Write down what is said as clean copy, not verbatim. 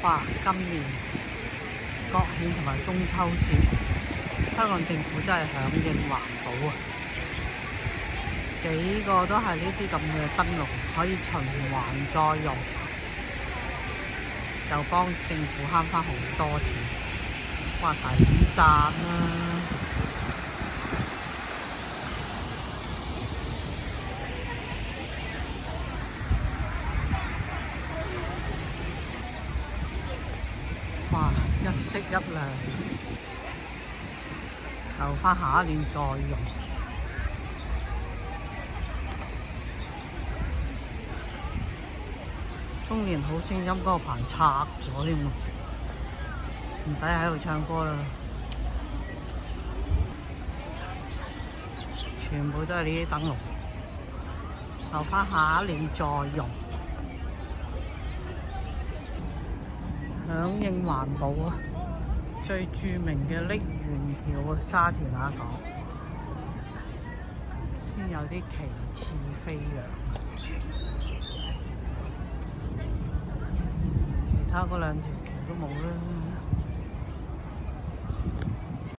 哇！今年國慶同埋中秋節，香港政府真係響應環保啊！幾個都係呢啲咁嘅燈籠，可以循環再用，就幫政府慳返好多錢。哇！抵讚啦！哇！一色一亮，留返下一年再用。中年好聲音嗰個棚拆咗添喎，唔使喺度唱歌啦，全部都係呢啲燈籠，留返下一年再用。響應環保啊！最著名嘅瀝源橋啊，沙田雅港先有啲旗幟飛揚，其他嗰兩條橋都冇啦。